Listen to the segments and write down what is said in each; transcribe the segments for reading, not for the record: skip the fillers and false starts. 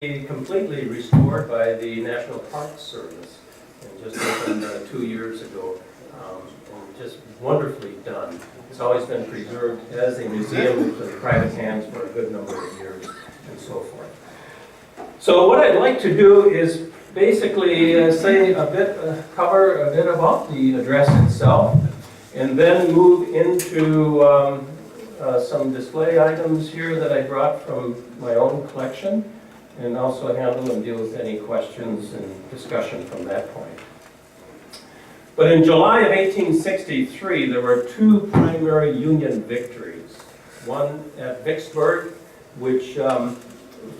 Completely restored by the National Park Service and just opened 2 years ago, and just wonderfully done. It's always been preserved as a museum in private hands for a good number of years and so forth. So what I'd like to do is basically cover a bit about the address itself, and then move into some display items here that I brought from my own collection, and also handle and deal with any questions and discussion from that point. But in July of 1863, there were two primary Union victories. One at Vicksburg, which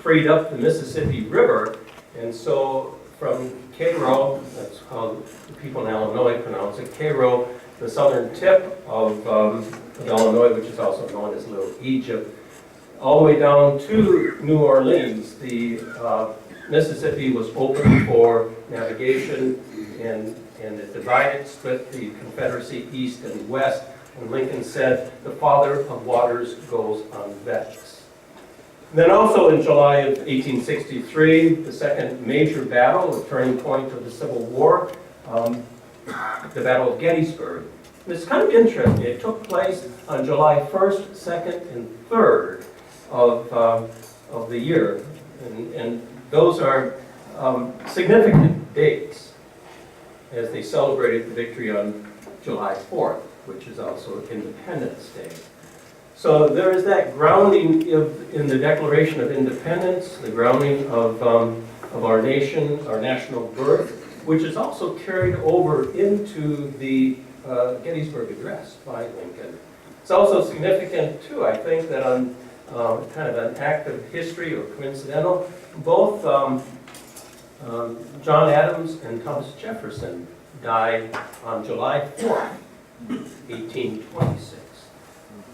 freed up the Mississippi River, and so from Cairo, that's how the people in Illinois pronounce it, Cairo, the southern tip of Illinois, which is also known as Little Egypt, all the way down to New Orleans, the Mississippi was open for navigation, and it divided, split the Confederacy east and west, and Lincoln said, "The father of waters goes on Vex." Then also in July of 1863, the second major battle, the turning point of the Civil War, the Battle of Gettysburg. And it's kind of interesting. It took place on July 1st, 2nd, and 3rd of the year, and those are significant dates as they celebrated the victory on July 4th, which is also Independence Day. So there is that grounding in the Declaration of Independence, the grounding of our nation, our national birth, which is also carried over into the Gettysburg Address by Lincoln. It's also significant, too, I think, that on kind of an act of history or coincidental, both John Adams and Thomas Jefferson died on July 4th, 1826.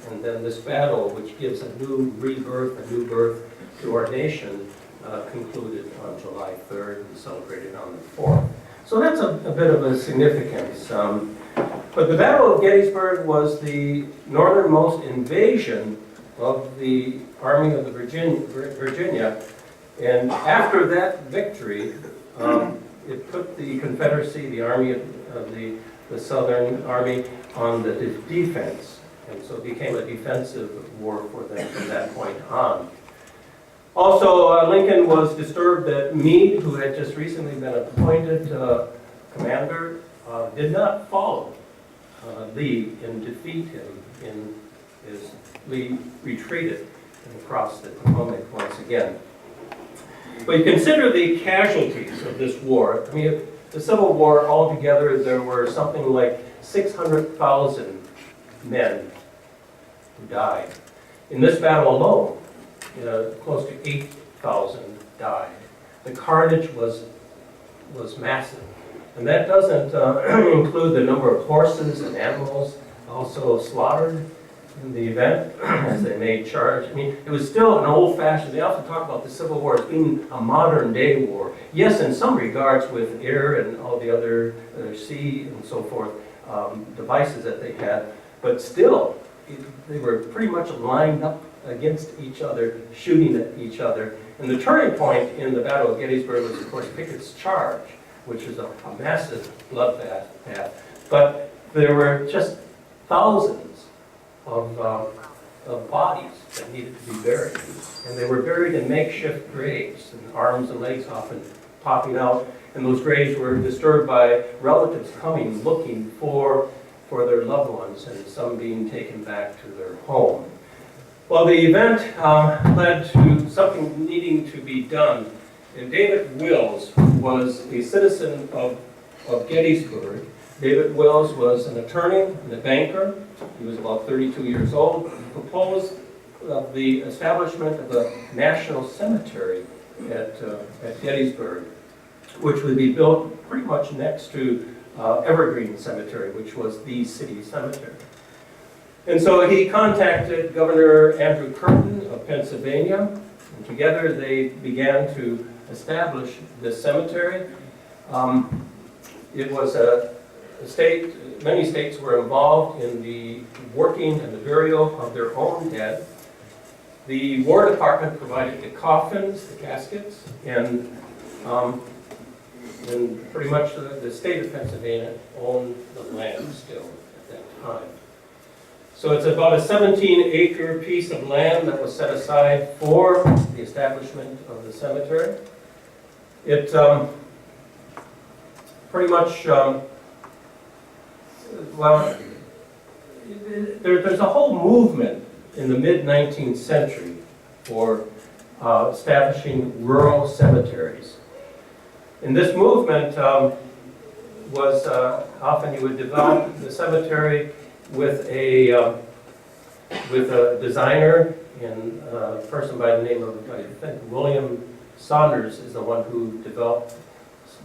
And then this battle, which gives a new rebirth, a new birth to our nation, concluded on July 3rd and celebrated on the 4th. So that's a bit of a significance. But the Battle of Gettysburg was the northernmost invasion of the Army of the Virginia, and after that victory, it put the Confederacy, the Army of the Southern Army, on the defense, and so it became a defensive war for them from that point on. Also, Lincoln was disturbed that Meade, who had just recently been appointed commander, did not follow Lee and defeat him as Lee retreated and crossed the Potomac once again. But you consider the casualties of this war. I mean, the Civil War altogether, there were something like 600,000 men who died. In this battle alone, close to 8,000 died. The carnage was massive. And that doesn't include the number of horses and animals also slaughtered in the event as they made charge. I mean, it was still an old-fashioned, they often talk about the Civil War as being a modern-day war. Yes, in some regards with air and all the other sea and so forth devices that they had, but still, they were pretty much lined up against each other, shooting at each other. And the turning point in the Battle of Gettysburg was, of course, Pickett's Charge, which was a massive bloodbath. But there were just thousands of bodies that needed to be buried. And they were buried in makeshift graves, and arms and legs often popping out. And those graves were disturbed by relatives coming, looking for their loved ones, and some being taken back to their home. Well, the event led to something needing to be done. And David Wills, who was a citizen of Gettysburg, David Wills was an attorney and a banker. He was about 32 years old. Proposed the establishment of a national cemetery at Gettysburg, which would be built pretty much next to Evergreen Cemetery, which was the city cemetery. And so he contacted Governor Andrew Curtin of Pennsylvania, and together they began to establish this cemetery. It was a state, many states were involved in the working and the burial of their own dead. The War Department provided the coffins, the caskets, and pretty much the state of Pennsylvania owned the land still at that time. So it's about a 17-acre piece of land that was set aside for the establishment of the cemetery. It pretty much, well, there's a whole movement in the mid-19th century for establishing rural cemeteries. And this movement was often you would develop the cemetery with a designer, and a person by the name of, I think, William Saunders is the one who developed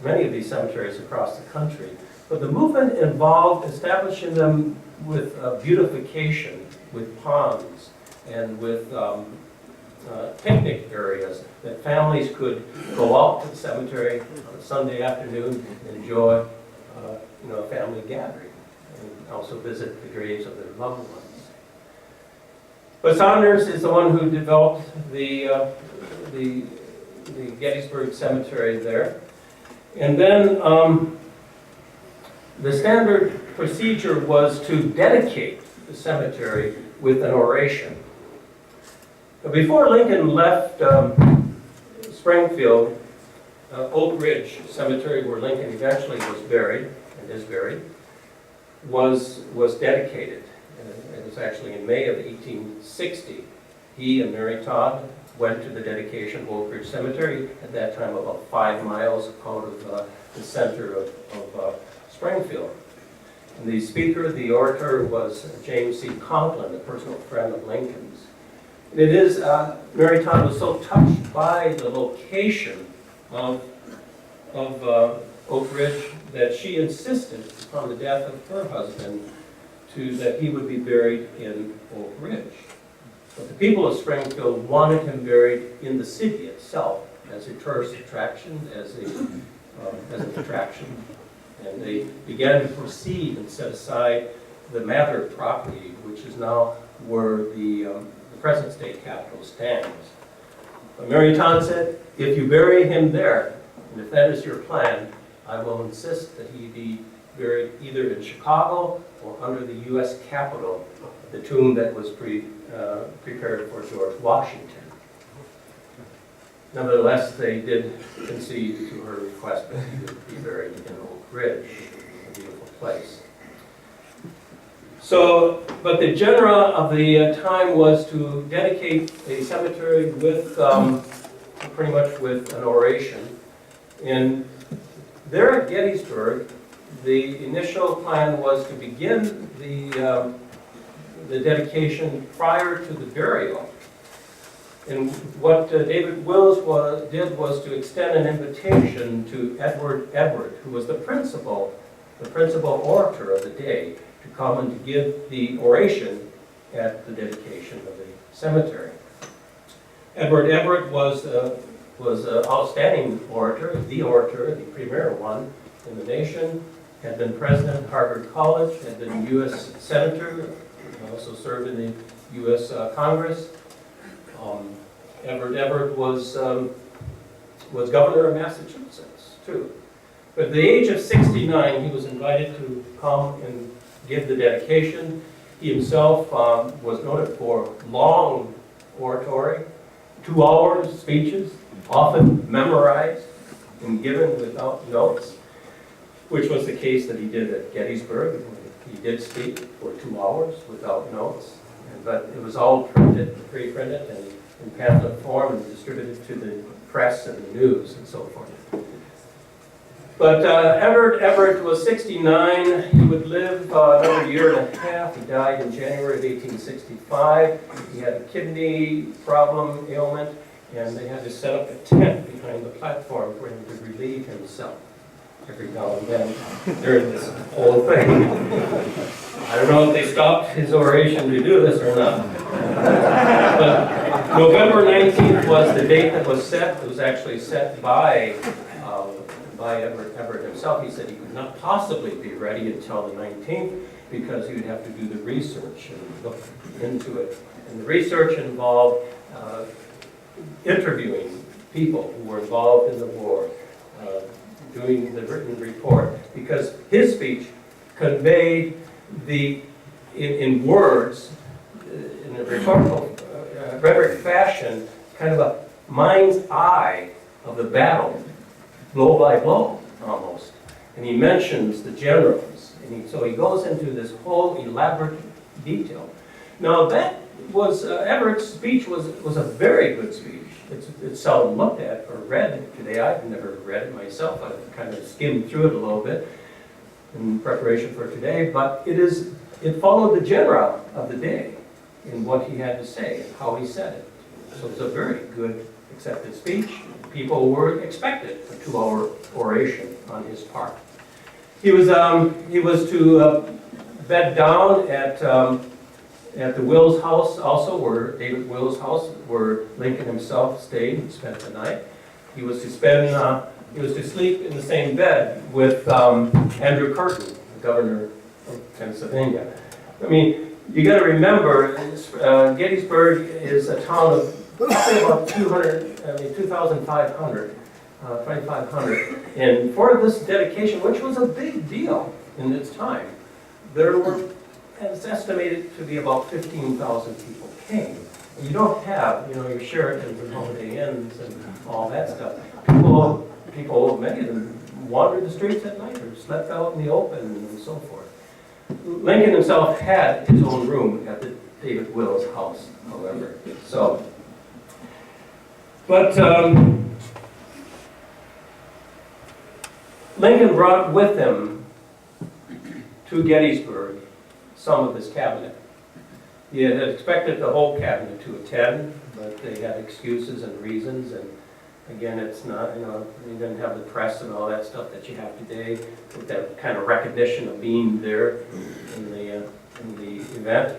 many of these cemeteries across the country. But the movement involved establishing them with beautification, with ponds, and with picnic areas that families could go out to the cemetery on a Sunday afternoon and enjoy a family gathering, and also visit the graves of their loved ones. But Saunders is the one who developed the Gettysburg Cemetery there. And then the standard procedure was to dedicate the cemetery with an oration. Before Lincoln left Springfield, Oak Ridge Cemetery, where Lincoln eventually was buried, and is buried, was dedicated. It was actually in May of 1860. He and Mary Todd went to the dedication of Oak Ridge Cemetery, at that time about 5 miles out of the center of Springfield. And the speaker, the orator, was James C. Conklin, a personal friend of Lincoln's. And it is, Mary Todd was so touched by the location of Oak Ridge that she insisted upon the death of her husband that he would be buried in Oak Ridge. But the people of Springfield wanted him buried in the city itself as a tourist attraction, as an attraction. And they began to proceed and set aside the Mather property, which is now where the present state capitol stands. But Mary Todd said, if you bury him there, and if that is your plan, I will insist that he be buried either in Chicago or under the U.S. Capitol, the tomb that was prepared for George Washington. Nevertheless, they did concede to her request that he would be buried in Oak Ridge, a beautiful place. So, but the genre of the time was to dedicate a cemetery with, pretty much with an oration. And there at Gettysburg, the initial plan was to begin the dedication prior to the burial. And what David Wills did was to extend an invitation to Edward Everett, who was the principal orator of the day, to come and to give the oration at the dedication of the cemetery. Edward Everett was an outstanding orator, the premier one in the nation, had been president of Harvard College, had been a U.S. senator, also served in the U.S. Congress. Edward Everett was governor of Massachusetts, too. But at the age of 69, he was invited to come and give the dedication. He himself was noted for long oratory, 2-hour speeches, often memorized and given without notes, which was the case that he did at Gettysburg. He did speak for 2 hours without notes, but it was all printed, pre-printed, and in pamphlet form and distributed to the press and the news and so forth. But Everett was 69. He would live another year and a half. He died in January of 1865. He had a kidney problem, ailment, and they had to set up a tent behind the platform for him to relieve himself every now and then during this whole thing. I don't know if they stopped his oration to do this or not. But November 19th was the date that was set. It was actually set by Everett himself. He said he could not possibly be ready until the 19th because he would have to do the research and look into it. And the research involved interviewing people who were involved in the war, doing the written report, because his speech conveyed in words, in a rhetorical, rhetoric fashion, kind of a mind's eye of the battle, blow by blow, almost. And he mentions the generals, and so he goes into this whole elaborate detail. Now that was, Everett's speech was a very good speech. It's seldom looked at or read today. I've never read it myself. I've kind of skimmed through it a little bit in preparation for today, but it followed the genre of the day in what he had to say and how he said it. So it's a very good accepted speech. People were expected a 2-hour oration on his part. He was to bed down at the Wills house also, where David Wills' house, where Lincoln himself stayed and spent the night. He was to sleep in the same bed with Andrew Curtin, the governor of Pennsylvania. I mean, you got to remember, Gettysburg is a town of probably about 2,500, 2,500. And for this dedication, which was a big deal in its time, there were, it's estimated to be about 15,000 people came. You don't have, your Sheratons and Holiday Inns and all that stuff. People, many of them wandered the streets at night or slept out in the open and so forth. Lincoln himself had his own room at the David Wills house, however. So, but Lincoln brought with him to Gettysburg some of his cabinet. He had expected the whole cabinet to attend, but they had excuses and reasons, and again, it's not, you didn't have the press and all that stuff that you have today, with that kind of recognition of being there in the event.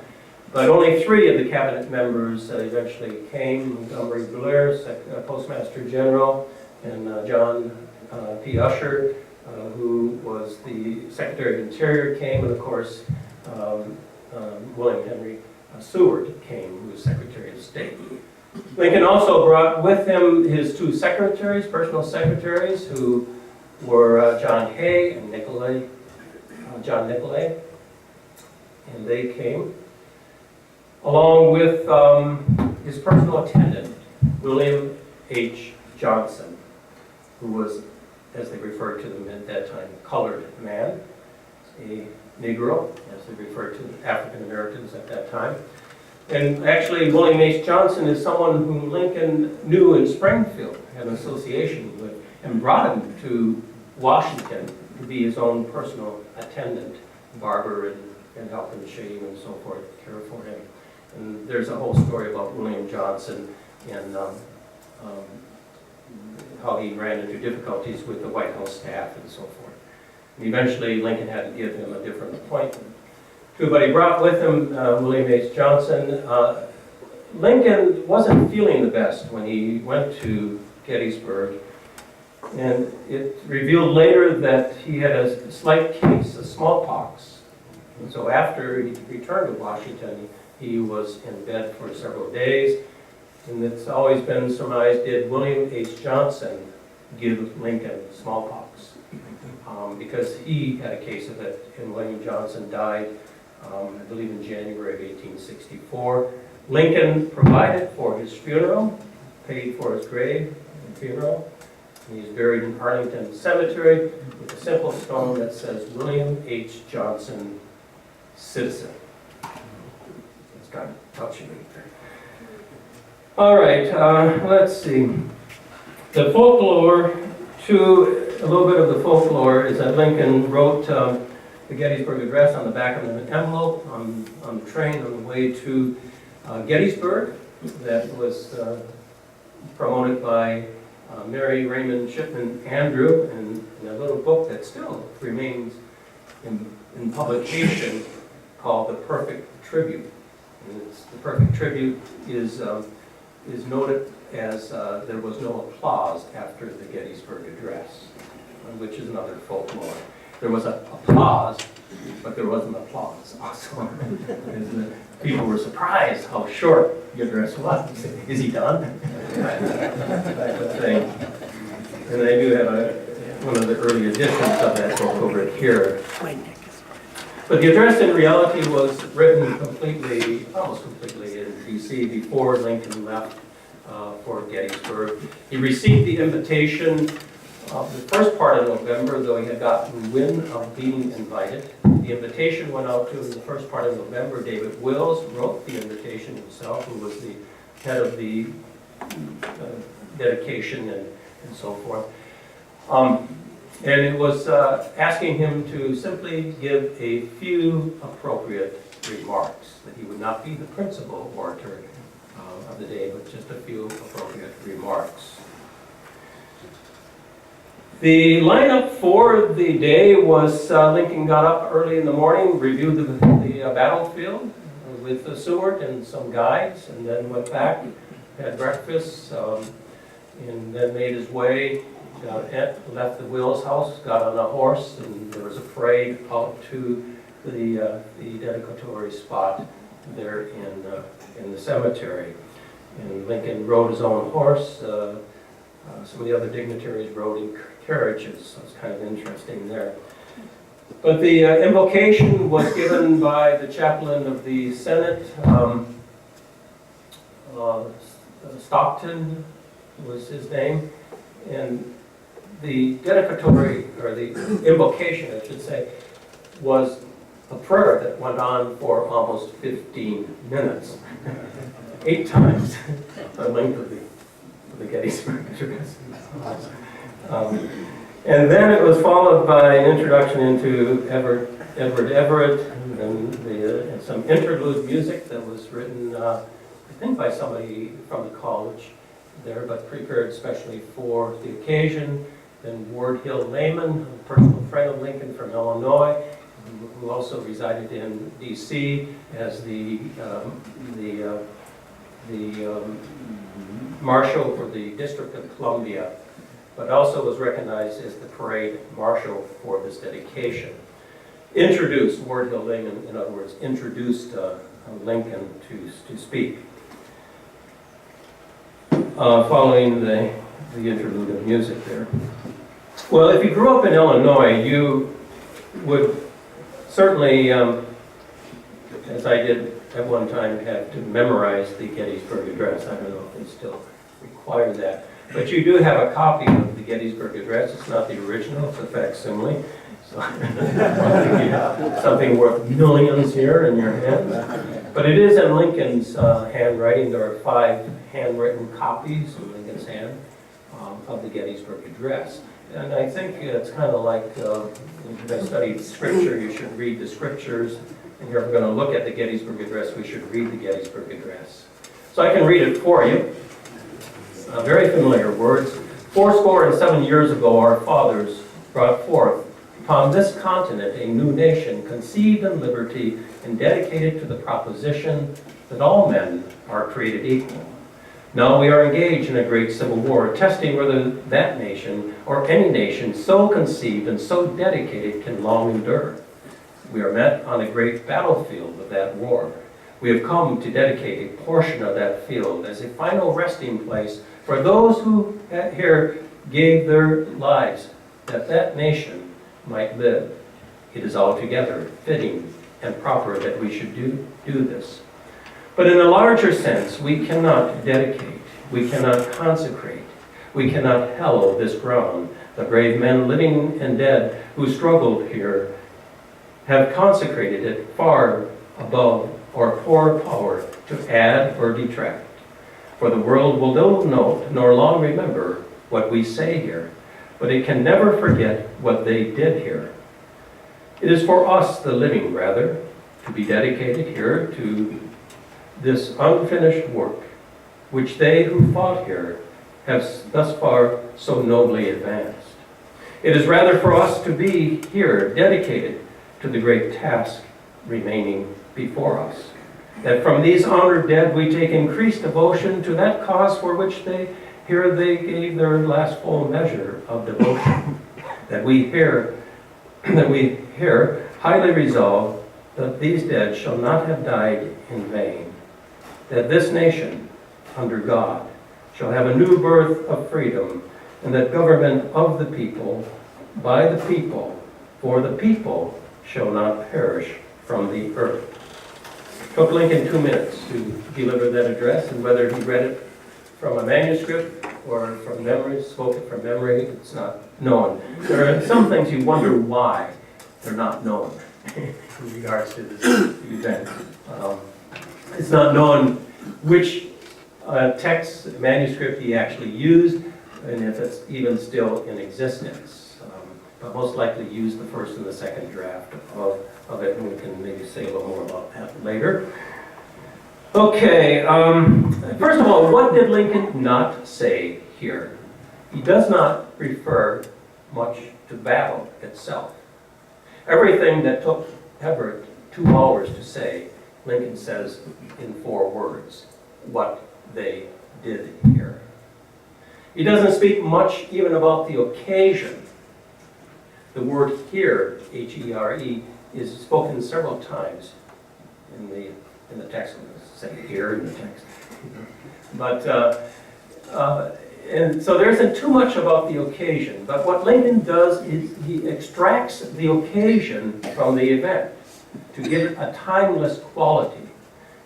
But only 3 of the cabinet members eventually came: Montgomery Blair, Postmaster General, and John P. Usher, who was the Secretary of Interior, came, and of course, William Henry Seward came, who was Secretary of State. Lincoln also brought with him his 2 secretaries, personal secretaries, who were John Hay and John Nicolay, and they came, along with his personal attendant, William H. Johnson, who was, as they referred to them at that time, colored man, a Negro, as they referred to African Americans at that time. And actually, William H. Johnson is someone whom Lincoln knew in Springfield, had an association with, and brought him to Washington to be his own personal attendant, barber, and help him shave and so forth, care for him. And there's a whole story about William Johnson and how he ran into difficulties with the White House staff and so forth. And eventually, Lincoln had to give him a different appointment. But he brought with him William H. Johnson. Lincoln wasn't feeling the best when he went to Gettysburg, and it revealed later that he had a slight case of smallpox. And so after he returned to Washington, he was in bed for several days, and it's always been surmised, did William H. Johnson give Lincoln smallpox? Because he had a case of it, and William Johnson died, I believe in January of 1864. Lincoln provided for his funeral, paid for his grave and funeral. And he's buried in Arlington Cemetery with a simple stone that says, William H. Johnson, citizen. It's kind of touching. All right, let's see. The folklore, a little bit of the folklore is that Lincoln wrote the Gettysburg Address on the back of an envelope on the train on the way to Gettysburg. That was promoted by Mary Raymond Shipman Andrew in a little book that still remains in publication called The Perfect Tribute. And the Perfect Tribute is noted as there was no applause after the Gettysburg Address, which is another folklore. There was a pause but there wasn't applause also. People were surprised how short your address was. Is he done? Type of thing. And I do have one of the early editions of that book over here. But the address in reality was written completely, almost completely in D.C. before Lincoln left for Gettysburg. He received the invitation the first part of November, though he had gotten wind of being invited. The invitation went out to him in the first part of November. David Wills wrote the invitation himself, who was the head of the dedication and so forth. And it was asking him to simply give a few appropriate remarks, that he would not be the principal orator of the day, but just a few appropriate remarks. The lineup for the day was Lincoln got up early in the morning, reviewed the battlefield with Seward and some guides, and then went back, had breakfast, and then made his way, left the Wills house, got on a horse, and there was a parade out to the dedicatory spot there in the cemetery. And Lincoln rode his own horse. Some of the other dignitaries rode in carriages, so it's kind of interesting there. But the invocation was given by the chaplain of the Senate, Stockton was his name, and the dedicatory, or the invocation, I should say, was a prayer that went on for almost 15 minutes, 8 times the length of the Gettysburg Address. And then it was followed by an introduction into Edward Everett, and some interlude music that was written, I think by somebody from the college there, but prepared especially for the occasion. Then Ward Hill Layman, a personal friend of Lincoln from Illinois, who also resided in D.C. as the marshal for the District of Columbia, but also was recognized as the parade marshal for this dedication. Introduced, Ward Hill Layman, in other words, introduced Lincoln to speak. Following the interlude of music there. Well, if you grew up in Illinois, you would certainly, as I did at one time, have to memorize the Gettysburg Address. I don't know if they still require that. But you do have a copy of the Gettysburg Address. It's not the original, it's a facsimile. So something worth millions here in your hands. But it is in Lincoln's handwriting. There are 5 handwritten copies in Lincoln's hand of the Gettysburg Address. And I think it's kind of like, if I studied scripture, you should read the scriptures. And if you're going to look at the Gettysburg Address, we should read the Gettysburg Address. So I can read it for you. Very familiar words. 77 years ago, our fathers brought forth upon this continent a new nation, conceived in liberty and dedicated to the proposition that all men are created equal. Now we are engaged in a great civil war, testing whether that nation, or any nation so conceived and so dedicated, can long endure. We are met on a great battlefield of that war. We have come to dedicate a portion of that field as a final resting place for those who here gave their lives that that nation might live. It is altogether fitting and proper that we should do this. But in a larger sense, we cannot dedicate, we cannot consecrate, we cannot hallow this ground. The brave men, living and dead, who struggled here, have consecrated it far above our poor power to add or detract. For the world will no note nor long remember what we say here, but it can never forget what they did here. It is for us, the living, rather, to be dedicated here to this unfinished work, which they who fought here have thus far so nobly advanced. It is rather for us to be here dedicated to the great task remaining before us, that from these honored dead we take increased devotion to that cause for which they gave their last full measure of devotion, that we here highly resolved that these dead shall not have died in vain, that this nation, under God, shall have a new birth of freedom, and that government of the people, by the people, for the people, shall not perish from the earth. It took Lincoln 2 minutes to deliver that address, and whether he read it from a manuscript or from memory, spoke it from memory, it's not known. There are some things you wonder why they're not known in regards to this event. It's not known which text, manuscript he actually used, and if it's even still in existence. But most likely used the first and the second draft of it, and we can maybe say a little more about that later. Okay, first of all, what did Lincoln not say here? He does not refer much to battle itself. Everything that took Everett 2 hours to say, Lincoln says in 4 words what they did here. He doesn't speak much even about the occasion. The word here, H-E-R-E, is spoken several times in the text. Say here in the text. But, and so there isn't too much about the occasion. But what Lincoln does is he extracts the occasion from the event to give it a timeless quality.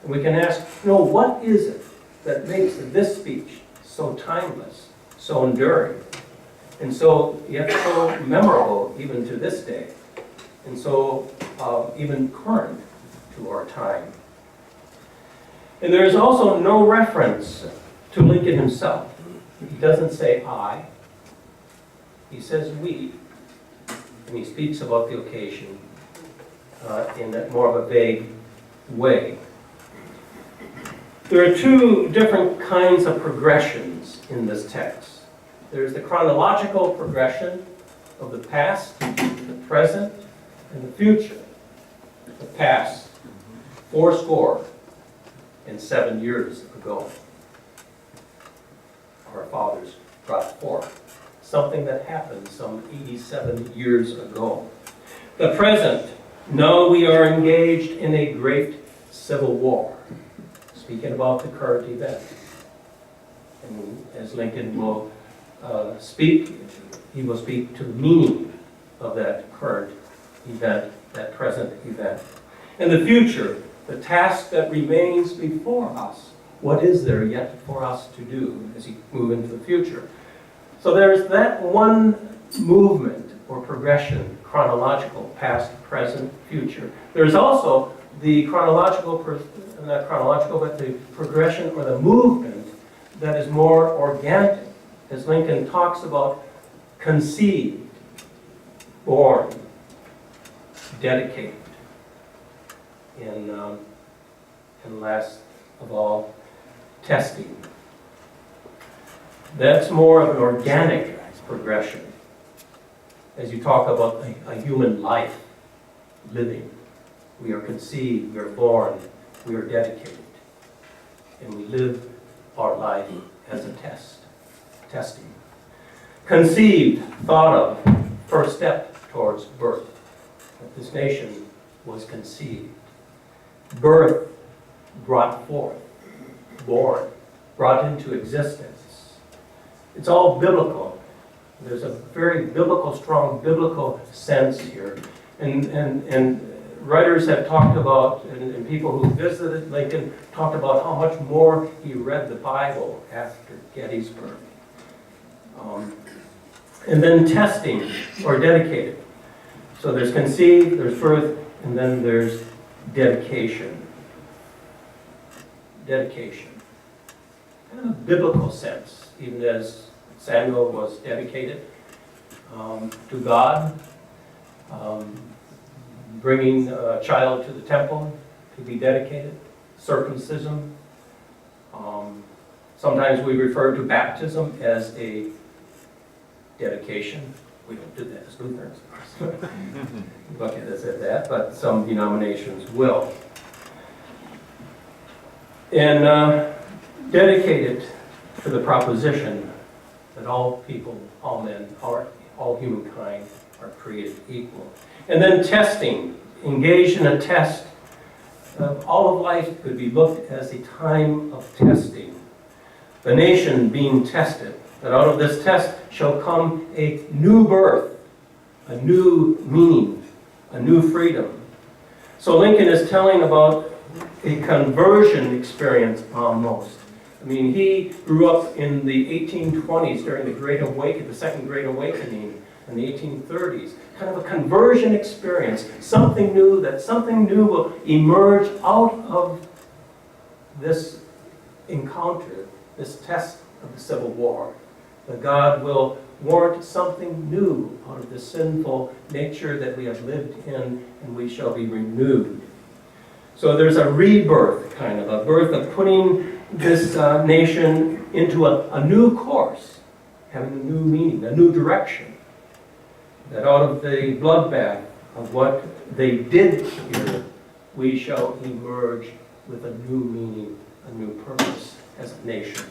And we can ask, what is it that makes this speech so timeless, so enduring, and so yet so memorable even to this day, and so even current to our time? And there is also no reference to Lincoln himself. He doesn't say I, he says we, and he speaks about the occasion in more of a vague way. There are 2 different kinds of progressions in this text. There's the chronological progression of the past, the present, and the future. The past, 87 years ago, our fathers brought forth something that happened some 87 years ago. The present, now we are engaged in a great civil war. Speaking about the current event. And as Lincoln will speak, he will speak to the meaning of that current event, that present event. And the future, the task that remains before us. What is there yet for us to do as we move into the future? So there's that one movement or progression, chronological, past, present, future. There's also the not chronological, but the progression or the movement that is more organic, as Lincoln talks about conceived, born, dedicated, and last of all, testing. That's more of an organic progression. As you talk about a human life, living, we are conceived, we are born, we are dedicated, and we live our life as a testing. Conceived, thought of, first step towards birth. That this nation was conceived. Birth, brought forth, born, brought into existence. It's all biblical. There's a very biblical, strong biblical sense here. And writers have talked about, and people who visited Lincoln talked about how much more he read the Bible after Gettysburg. And then testing, or dedicated. So there's conceived, there's birth, and then there's dedication. Dedication. Kind of a biblical sense, even as Samuel was dedicated to God, bringing a child to the temple to be dedicated, circumcision. Sometimes we refer to baptism as a dedication. We don't do that as Lutherans, of course. Look at us at that, but some denominations will. And dedicated to the proposition that all people, all men, all humankind are created equal. And then testing, engaged in a test. All of life could be looked as a time of testing. The nation being tested, that out of this test shall come a new birth, a new meaning, a new freedom. So Lincoln is telling about a conversion experience almost. I mean, he grew up in the 1820s during the Great Awakening, the Second Great Awakening in the 1830s. Kind of a conversion experience, something new, that something new will emerge out of this encounter, this test of the Civil War. That God will warrant something new out of the sinful nature that we have lived in, and we shall be renewed. So there's a rebirth, kind of a birth of putting this nation into a new course, having a new meaning, a new direction. That out of the bloodbath of what they did here, we shall emerge with a new meaning, a new purpose as a nation.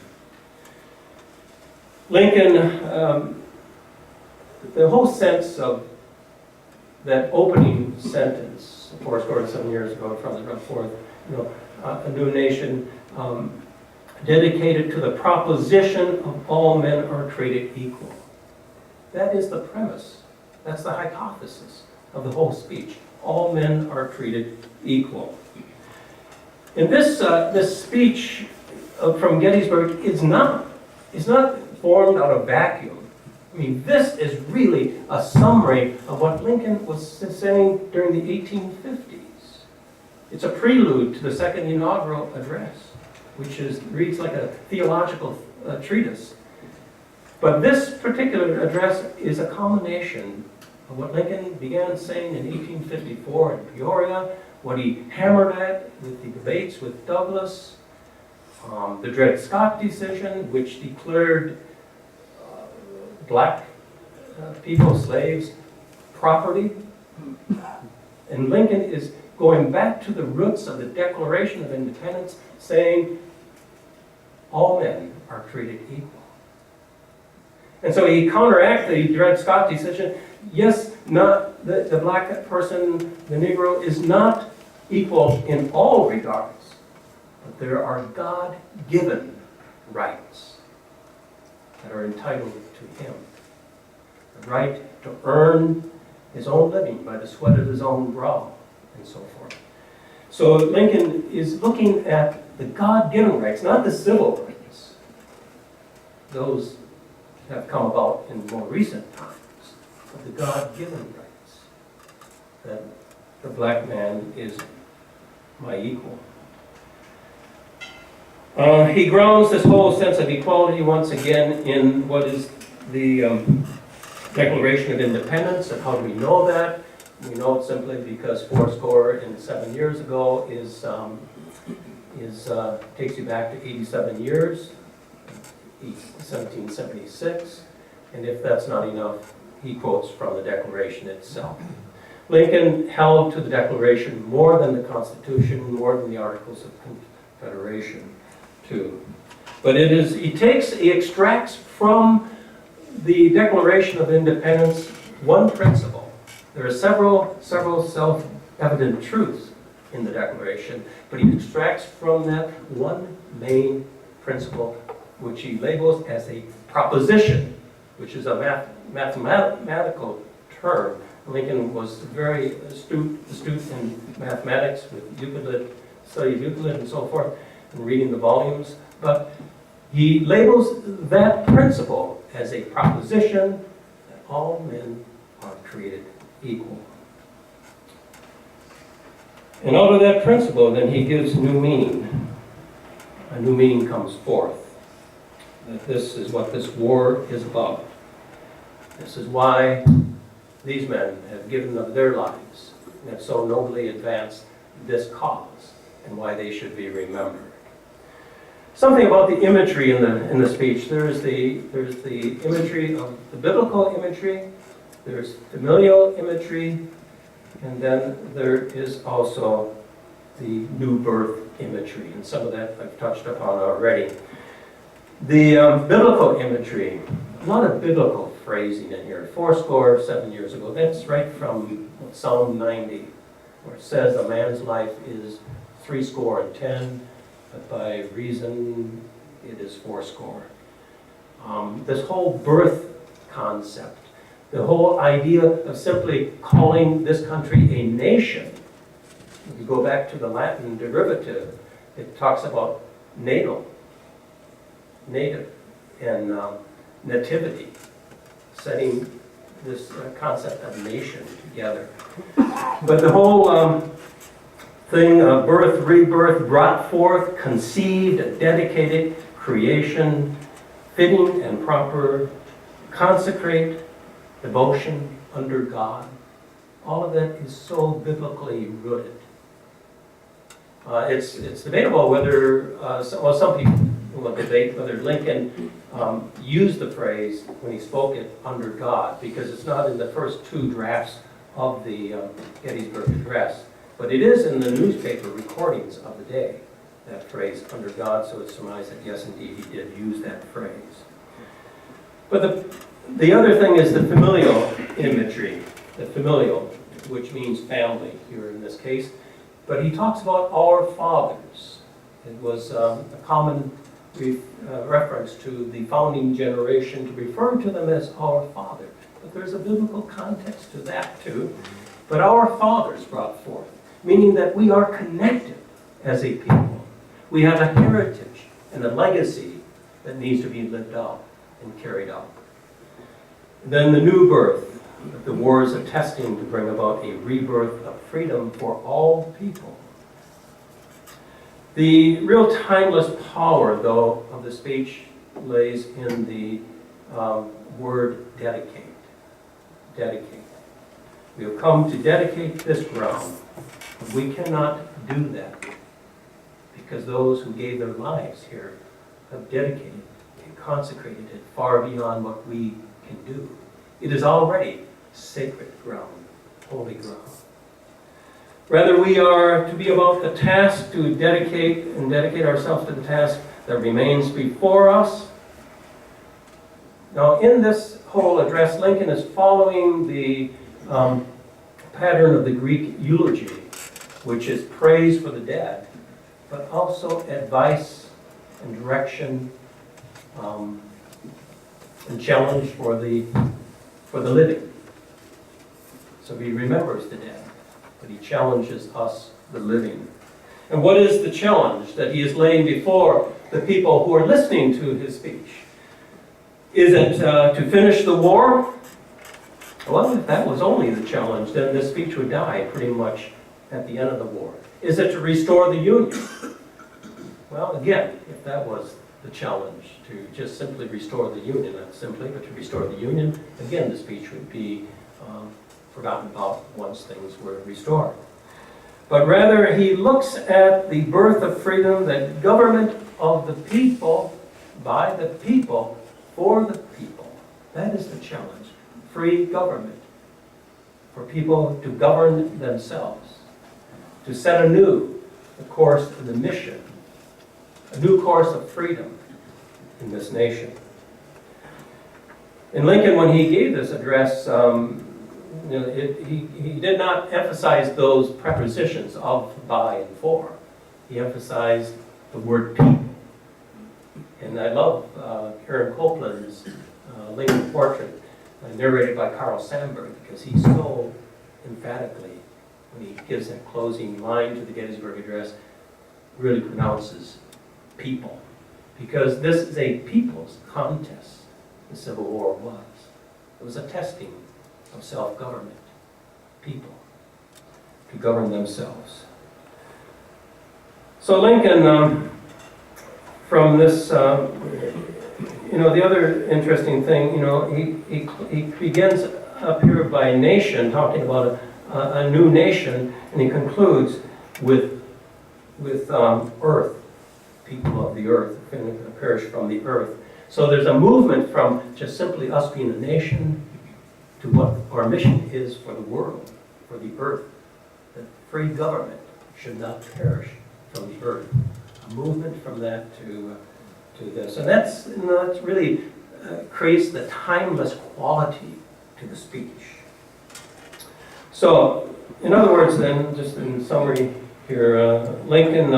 Lincoln, the whole sense of that opening sentence, 7 years ago, from the forth, a new nation, dedicated to the proposition of all men are created equal. That is the premise. That's the hypothesis of the whole speech. All men are treated equal. And this speech from Gettysburg is not formed out of vacuum. I mean, this is really a summary of what Lincoln was saying during the 1850s. It's a prelude to the second inaugural address, which reads like a theological treatise. But this particular address is a culmination of what Lincoln began saying in 1854 in Peoria, what he hammered at with the debates with Douglas, the Dred Scott decision, which declared black people, slaves, property. And Lincoln is going back to the roots of the Declaration of Independence, saying all men are created equal. And so he counteracted the Dred Scott decision. Yes, not the black person, the Negro, is not equal in all regards, but there are God-given rights that are entitled to him. The right to earn his own living by the sweat of his own brow, and so forth. So Lincoln is looking at the God-given rights, not the civil rights. Those have come about in more recent times, but the God-given rights, that the black man is my equal. He grounds this whole sense of equality once again in what is the Declaration of Independence. And how do we know that? We know it simply because 7 years ago takes you back to 87 years, 1776, and if that's not enough, he quotes from the Declaration itself. Lincoln held to the Declaration more than the Constitution, more than the Articles of Confederation, too. But he extracts from the Declaration of Independence one principle. There are several self-evident truths in the Declaration, but he extracts from that one main principle, which he labels as a proposition, which is a mathematical term. Lincoln was very astute in mathematics, with Euclid, studied Euclid and so forth, and reading the volumes. But he labels that principle as a proposition that all men are created equal. And out of that principle, then he gives new meaning. A new meaning comes forth. That this is what this war is about. This is why these men have given of their lives and have so nobly advanced this cause, and why they should be remembered. Something about the imagery in the speech. There's the imagery of the biblical imagery, there's familial imagery, and then there is also the new birth imagery, and some of that I've touched upon already. The biblical imagery, a lot of biblical phrasing in here. 7 years ago, that's right from Psalm 90. where it says a man's life is 70, but by reason it is 80. This whole birth concept, the whole idea of simply calling this country a nation, if you go back to the Latin derivative, it talks about native, and nativity, setting this concept of nation together. But the whole thing of birth, rebirth, brought forth, conceived, dedicated, creation, fitting and proper, consecrate, devotion under God, all of that is so biblically rooted. It's debatable whether, some people will debate whether Lincoln used the phrase when he spoke it under God, because it's not in the first 2 drafts of the Gettysburg Address, but it is in the newspaper recordings of the day, that phrase, under God, so it's surmised that yes, indeed, he did use that phrase. But the other thing is the familial imagery, the familial, which means family here in this case. But he talks about our fathers. It was a common reference to the founding generation to refer to them as our father. But there's a biblical context to that too. But our fathers brought forth, meaning that we are connected as a people. We have a heritage and a legacy that needs to be lived out and carried out. And then the new birth, the war is attesting to bring about a rebirth of freedom for all people. The real timeless power, though, of the speech lays in the word dedicate. Dedicate. We have come to dedicate this ground. We cannot do that because those who gave their lives here have dedicated and consecrated it far beyond what we can do. It is already sacred ground, holy ground. Rather, we are to be about the task to dedicate ourselves to the task that remains before us. Now, in this whole address, Lincoln is following the pattern of the Greek eulogy, which is praise for the dead, but also advice and direction and challenge for the living. So he remembers the dead, but he challenges us, the living. And what is the challenge that he is laying before the people who are listening to his speech? Is it to finish the war? Well, if that was only the challenge, then this speech would die pretty much at the end of the war. Is it to restore the Union? Well, again, if that was the challenge, to just simply restore the Union, not simply, but to restore the Union, again, the speech would be forgotten about once things were restored. But rather, he looks at the birth of freedom, the government of the people, by the people, for the people. That is the challenge. Free government. For people to govern themselves. To set anew the course and the mission. A new course of freedom in this nation. And Lincoln, when he gave this address, he did not emphasize those prepositions of, by, and for. He emphasized the word people. And I love Aaron Copland's Lincoln portrait, narrated by Carl Sandburg, because he so emphatically, when he gives that closing line to the Gettysburg Address, really pronounces people. Because this is a people's contest, the Civil War was. It was a testing of self-government. People to govern themselves. So Lincoln, from this, the other interesting thing, he begins up here by nation, talking about a new nation, and he concludes with earth, people of the earth, perish from the earth. So there's a movement from just simply us being a nation to what our mission is for the world, for the earth, that free government should not perish from the earth. A movement from that to this. And that's really creates the timeless quality to the speech. So In other words, then, just in summary here, Lincoln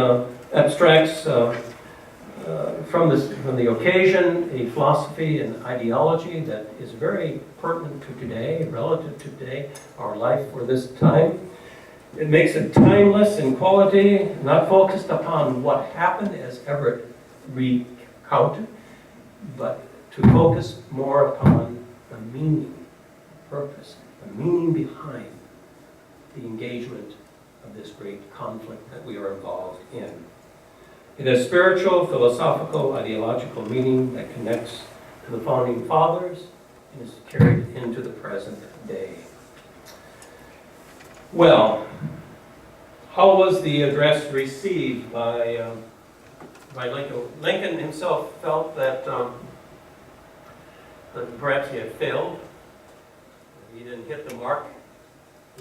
abstracts from the occasion a philosophy and ideology that is very pertinent to today, relative to today, our life for this time. It makes it timeless in quality, not focused upon what happened as Everett recounted, but to focus more upon the meaning, purpose, the meaning behind the engagement of this great conflict that we are involved in. It has spiritual, philosophical, ideological meaning that connects to the founding fathers and is carried into the present day. Well, how was the address received by Lincoln? Lincoln himself felt that perhaps he had failed. He didn't hit the mark.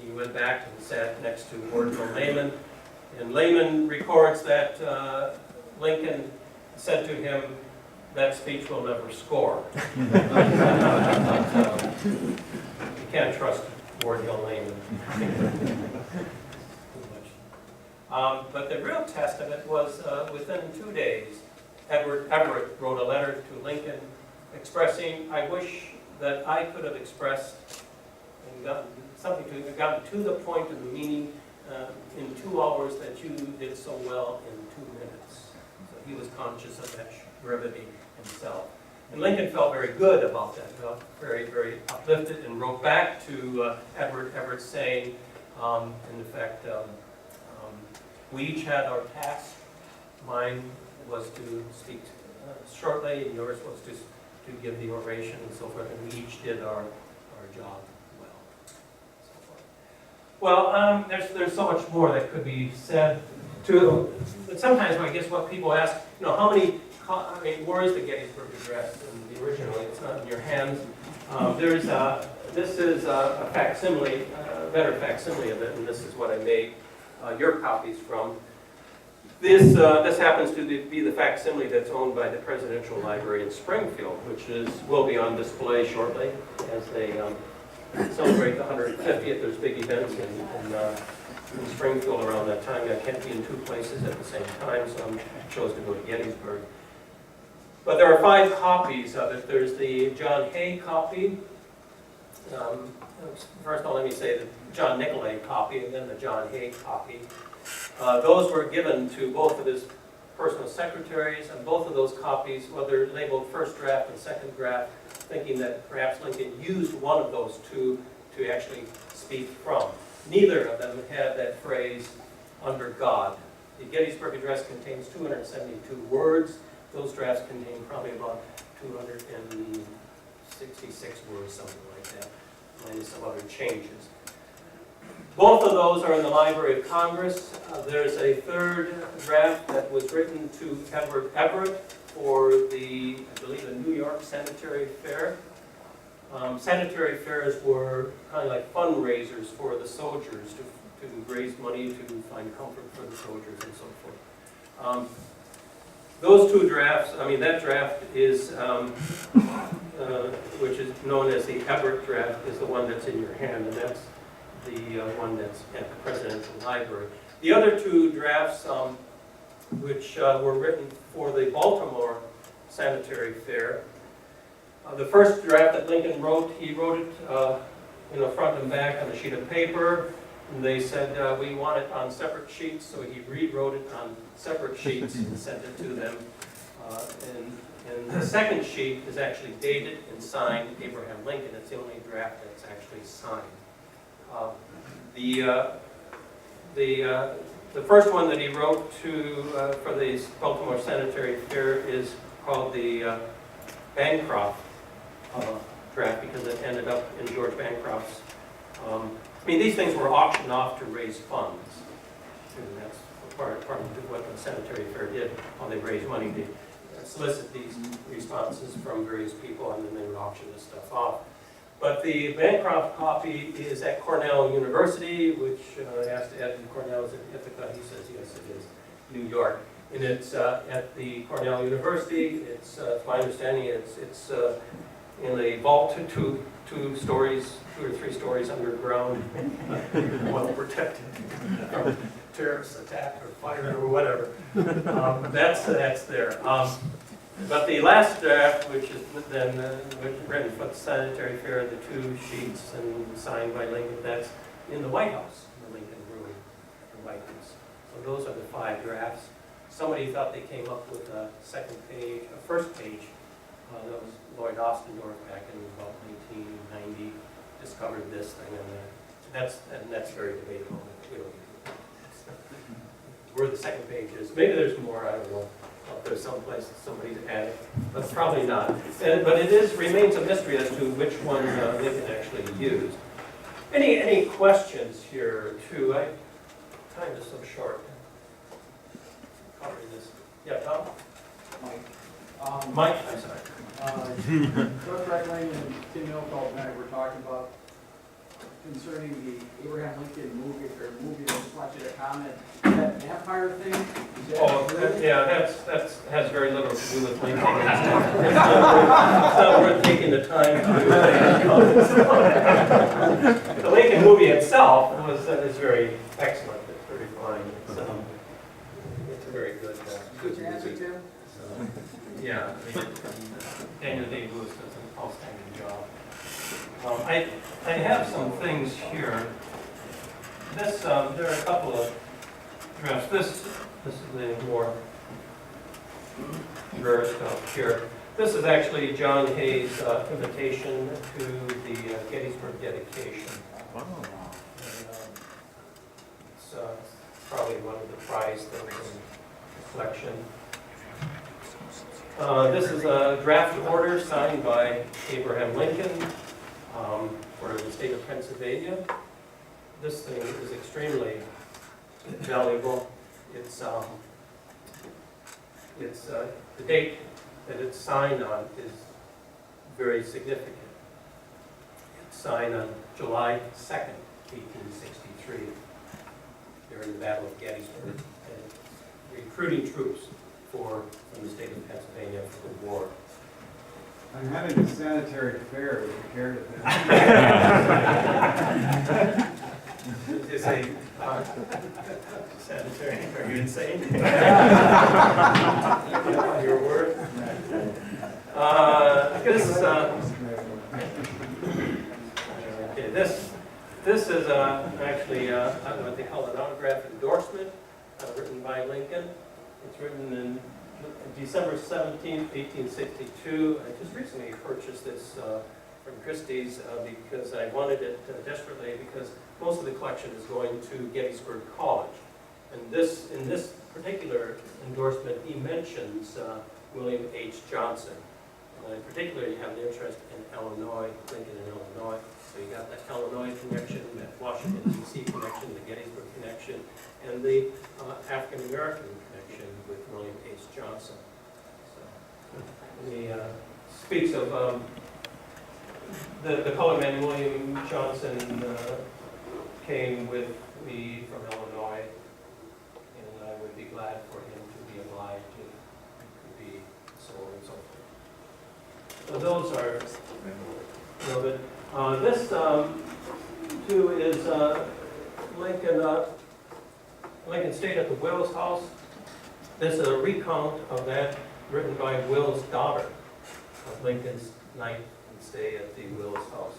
He went back and sat next to Ordinal Layman. And Layman records that Lincoln said to him, "That speech will never score." You can't trust Ordinal Layman. But the real test of it was within 2 days. Everett wrote a letter to Lincoln expressing, "I wish that I could have expressed and gotten to the point of the meaning in 2 hours that you did so well in 2 minutes." So he was conscious of that brevity himself. And Lincoln felt very good about that, felt very, very uplifted, and wrote back to Everett saying, in effect, we each had our task. Mine was to speak shortly, and yours was to give the oration and so forth, and we each did our job well. So forth. Well, there's so much more that could be said too. But sometimes I guess what people ask, how many, where is the Gettysburg Address in the original? It's not in your hands. This is a facsimile, a better facsimile of it, and this is what I made your copies from. This happens to be the facsimile that's owned by the Presidential Library in Springfield, which will be on display shortly as they celebrate the 150th. There's big events in Springfield around that time. I can't be in 2 places at the same time, so I chose to go to Gettysburg. But there are 5 copies of it. There's the John Hay copy. First of all, let me say the John Nicolay copy and then the John Hay copy. Those were given to both of his personal secretaries, and both of those copies, well, they're labeled first draft and second draft, thinking that perhaps Lincoln used one of those 2 to actually speak from. Neither of them had that phrase, "under God." The Gettysburg Address contains 272 words. Those drafts contain probably about 266 words, something like that, minus some other changes. Both of those are in the Library of Congress. There's a 3rd draft that was written to Everett for the, I believe, the New York Sanitary Fair. Sanitary fairs were kind of like fundraisers for the soldiers to raise money to find comfort for the soldiers and so forth. Those 2 drafts, that draft is, which is known as the Everett draft, is the one that's in your hand, and that's the one that's at the Presidential Library. The other 2 drafts, which were written for the Baltimore Sanitary Fair. The first draft that Lincoln wrote, he wrote it front and back on a sheet of paper. And they said, we want it on separate sheets, so he rewrote it on separate sheets and sent it to them. And the second sheet is actually dated and signed Abraham Lincoln. It's the only draft that's actually signed. The first one that he wrote for the Baltimore Sanitary Fair is called the Bancroft draft, because it ended up in George Bancroft's. These things were auctioned off to raise funds. And that's part of what the Sanitary Fair did. While they raised money, they solicit these responses from various people, and then they would auction this stuff off. But the Bancroft copy is at Cornell University, which I asked Ed, and Cornell is in Ithaca. He says, yes, it is New York. And it's at the Cornell University. It's my understanding, it's in a vault to 2 or 3 stories underground, well protected from terrorist attack or fire or whatever. That's there. But the last draft, which is then written for the sanitary fair, the 2 sheets and signed by Lincoln, that's in the White House, in the Lincoln Room, at the White House. So those are the 5 drafts. Somebody thought they came up with a first page. That was Lloyd Ostendorf back in about 1990, discovered this thing, and that's very debatable. Where the second page is. Maybe there's more, I don't know. There's some place that somebody's added, but probably not. But it remains a mystery as to which one Lincoln actually used. Any questions here, too? Time is so short. Covering this. Yeah, Tom? Mike, I'm sorry. George Reckling and Tim Milfeld tonight were talking about concerning the Abraham Lincoln movie, I just want you to comment. Is that vampire thing? Yeah, that has very little to do with Lincoln. It's not worth taking the time to The Lincoln movie itself is very excellent. It's very fine. It's a very good answer, Tim? Yeah, Daniel Day-Lewis does an outstanding job. I have some things here. There are a couple of drafts. This is the more rare stuff here. This is actually John Hay's invitation to the Gettysburg dedication. Wow. It's probably one of the prized things in the collection. This is a draft order signed by Abraham Lincoln for the state of Pennsylvania. This thing is extremely valuable. It's the date that it's signed on is very significant. It's signed on July 2nd, 1863, during the Battle of Gettysburg, and recruiting troops from the state of Pennsylvania for the war. I'm having a sanitary fair. Would you care to Is a sanitary, are you insane? Your word? This is actually what they call an autograph endorsement written by Lincoln. It's written in December 17th, 1862. I just recently purchased this from Christie's because I wanted it desperately, because most of the collection is going to Gettysburg College. And in this particular endorsement, he mentions William H. Johnson. In particular, you have an interest in Illinois, Lincoln in Illinois. So you got that Illinois connection, that Washington, D.C. connection, the Gettysburg connection, and the African-American connection with William H. Johnson. So he speaks of the colored man William Johnson came with me from Illinois, and I would be glad for him to be obliged if he could be so on and so forth. So those are a little bit. This too is Lincoln stayed at the Wills house. This is a recount of that written by Will's daughter of Lincoln's night and stay at the Wills house.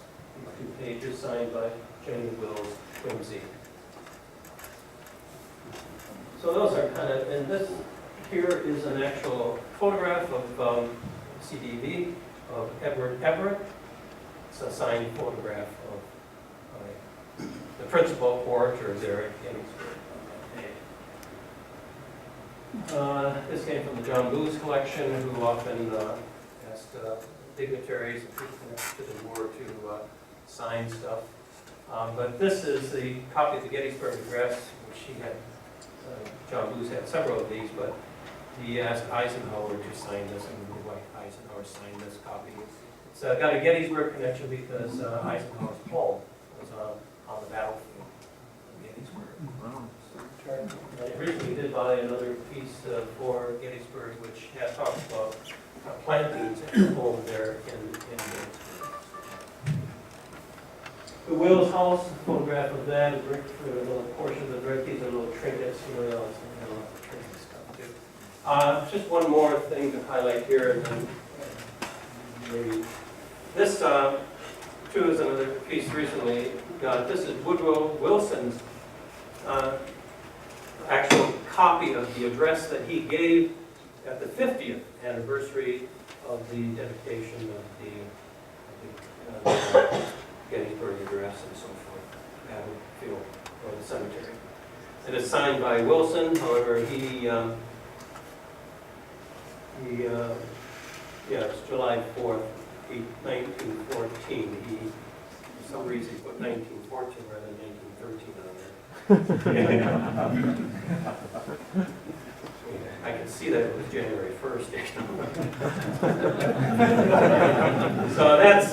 2 pages signed by Jenny Wills Quimsey. So those are kind of, and this here is an actual photograph of CDV of Edward Everett. It's a signed photograph of the principal orator there at Gettysburg. This came from the John Booth collection, who often asked dignitaries and people connected to the war to sign stuff. But this is the copy of the Gettysburg Address, which he had. John Booth had several of these, but he asked Eisenhower to sign this, and Dwight Eisenhower signed this copy. It's got a Gettysburg connection because Eisenhower's home was on the battlefield in Gettysburg. Wow. I recently did buy another piece for Gettysburg, which talks about plantings at home there in Gettysburg. The Will's house, a photograph of that, a little portion of the brick, these are little trinkets, some trinkety stuff too. Just one more thing to highlight here, and then maybe this too is another piece recently got. This is Woodrow Wilson's actual copy of the address that he gave at the 50th anniversary of the dedication of the Gettysburg address and so forth, Battlefield or the cemetery. It is signed by Wilson. However, it's July 4th, 1914. He, for some reason, put 1914 rather than 1913 on there. I can see that it was January 1st. So that's,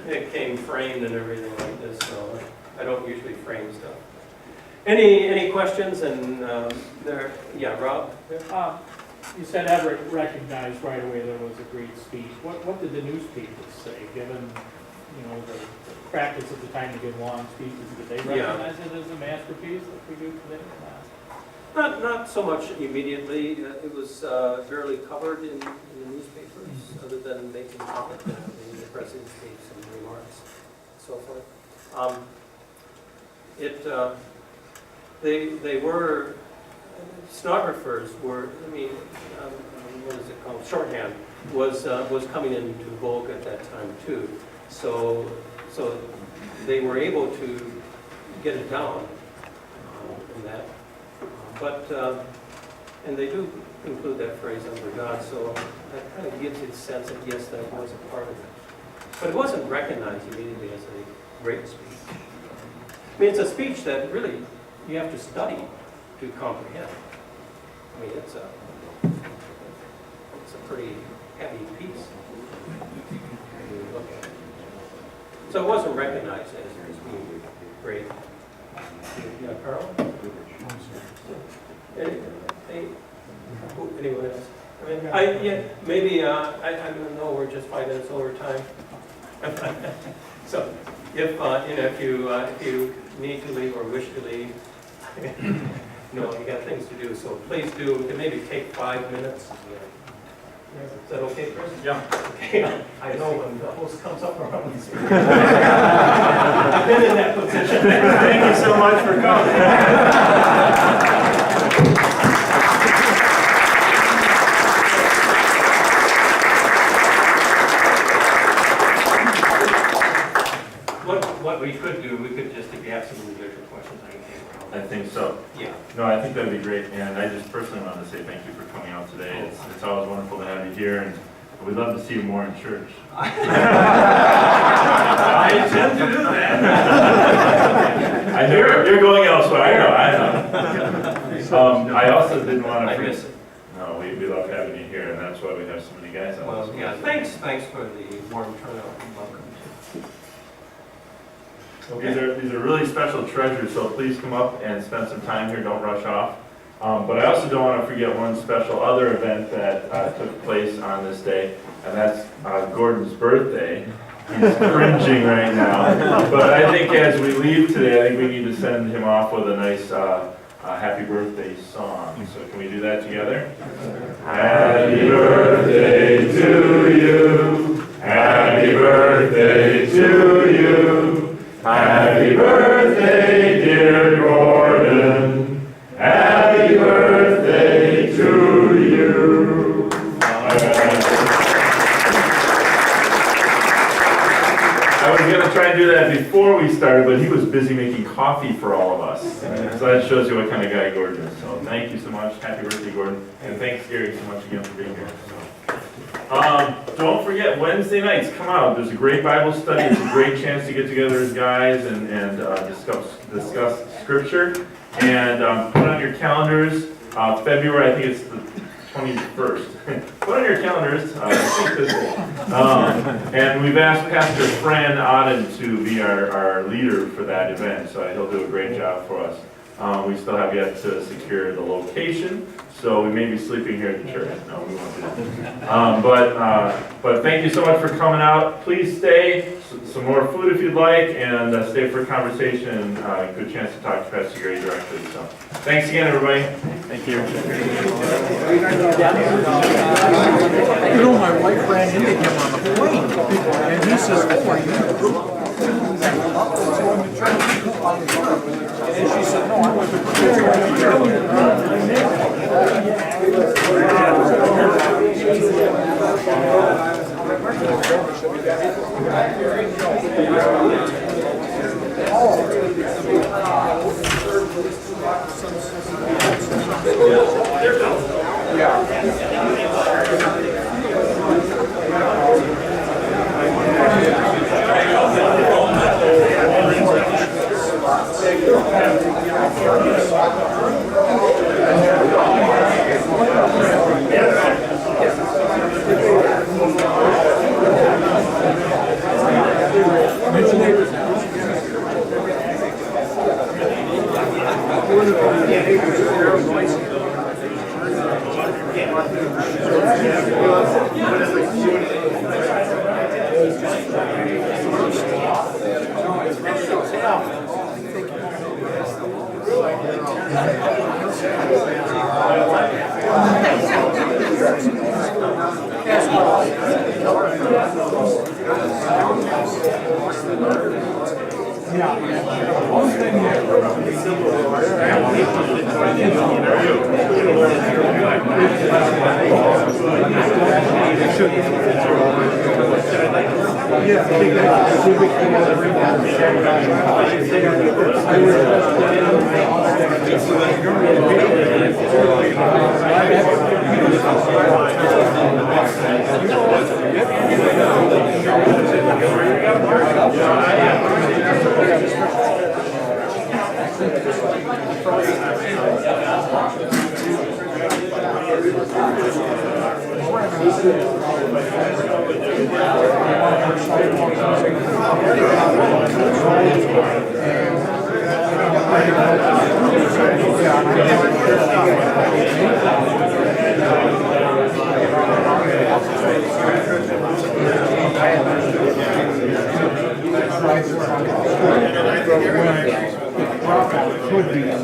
it came framed and everything like this, so I don't usually frame stuff. Any questions? And Rob? You said Everett recognized right away there was a great speech. What did the newspapers say, given the practice at the time to give long speeches? Did they recognize it as a masterpiece like we do today? Not so much immediately. It was barely covered in the newspapers, other than making comment. The president made some remarks, and so forth. They were stenographers were. What is it called? Shorthand was coming into vogue at that time too. So they were able to get it down in that. But, and they do include that phrase under God, so that kind of gives it a sense that yes, that was a part of it. But it wasn't recognized immediately as a great speech. It's a speech that really you have to study to comprehend. It's a pretty heavy piece when you look at it. So it wasn't recognized as being great. Yeah, Carl? Anyone else? I don't know, we're just 5 minutes over time. So if you need to leave or wish to leave, you got things to do, so please do. Maybe take 5 minutes. Is that okay, Chris? Yeah. Okay. I know when the host comes up around these. I've been in that position. Thank you so much for coming. What we could do, just, if you have some individual questions, I can take around. I think so. Yeah. No, I think that'd be great, and I just personally wanted to say thank you for coming out today. It's always wonderful to have you here, and we'd love to see you more in church. I intend to do that. I know you're going elsewhere. I know. I also didn't want to. I miss it. No, we love having you here, and that's why we have so many guys on. Well, yeah. Thanks for the warm turnout. Welcome. Okay. These are really special treasures, so please come up and spend some time here. Don't rush off. But I also don't want to forget one special other event that took place on this day, and that's Gordon's birthday. He's cringing right now. But I think as we leave today, I think we need to send him off with a nice happy birthday song. So can we do that together? Happy birthday to you. Happy birthday to you. Happy birthday, dear Gordon. Happy birthday to you. I was going to try and do that before we started, but he was busy making coffee for all of us. So that shows you what kind of guy Gordon is. So thank you so much. Happy birthday, Gordon. And thanks, Gary, so much again for being here. Don't forget, Wednesday nights, come out. There's a great Bible study. It's a great chance to get together as guys and discuss Scripture. And put on your calendars, February, I think it's the 21st. Put on your calendars, and we've asked Pastor Fran Odden to be our leader for that event, so he'll do a great job for us. We still have yet to secure the location, so we may be sleeping here at the church. No, we won't do that. But thank you so much for coming out. Please stay. some more food if you'd like, and stay for a conversation. Good chance to talk to Pastor Gary directly. So, thanks again, everybody. Thank you. You know, my wife ran into him on the plane, and he says, "Oh, are you in the group?" And she said, "No, I went to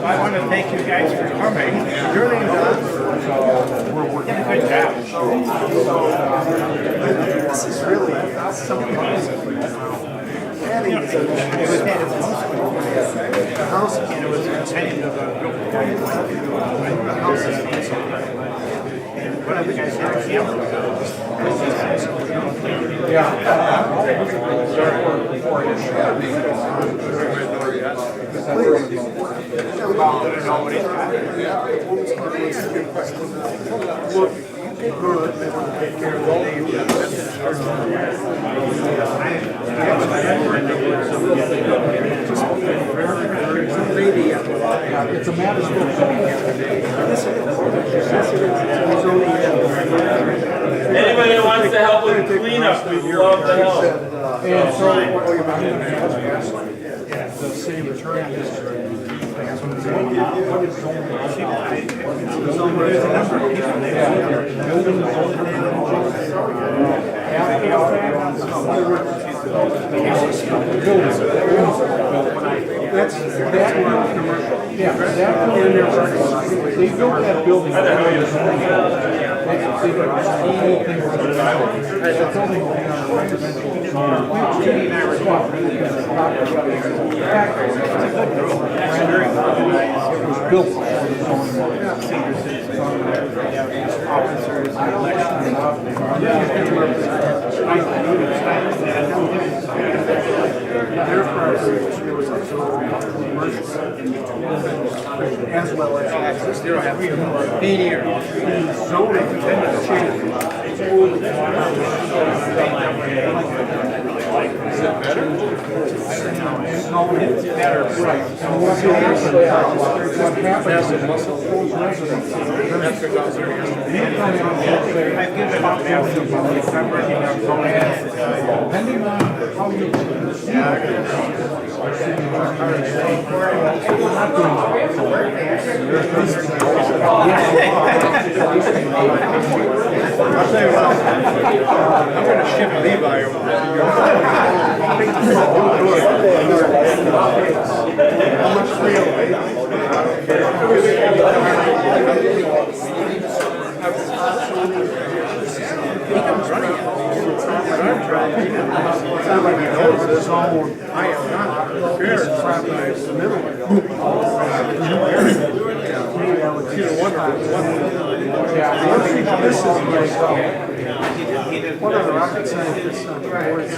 I want to thank you guys for coming. You're the we're working a good job. This is really something else. It was at the house, and it was intended to build the house. What other guys are camera? It's a matter of Anybody that wants to help with the cleanup, we'd love to help. and so the city return That's that building, they built that building. That building will be on a residential. It was built for the zoning officers, election, their property was as well as access. They don't have 8 years. Zoning change. Is that better? No, it's better. Right. So what happens is those residents, I've given up depending on how you I'll tell you what, I'm gonna ship Levi over to your how much 308? He comes running. But I'm trying to, it's not like he knows his own, I am not prepared to frappize the middle. This is like, one of the rocket scientists on the board.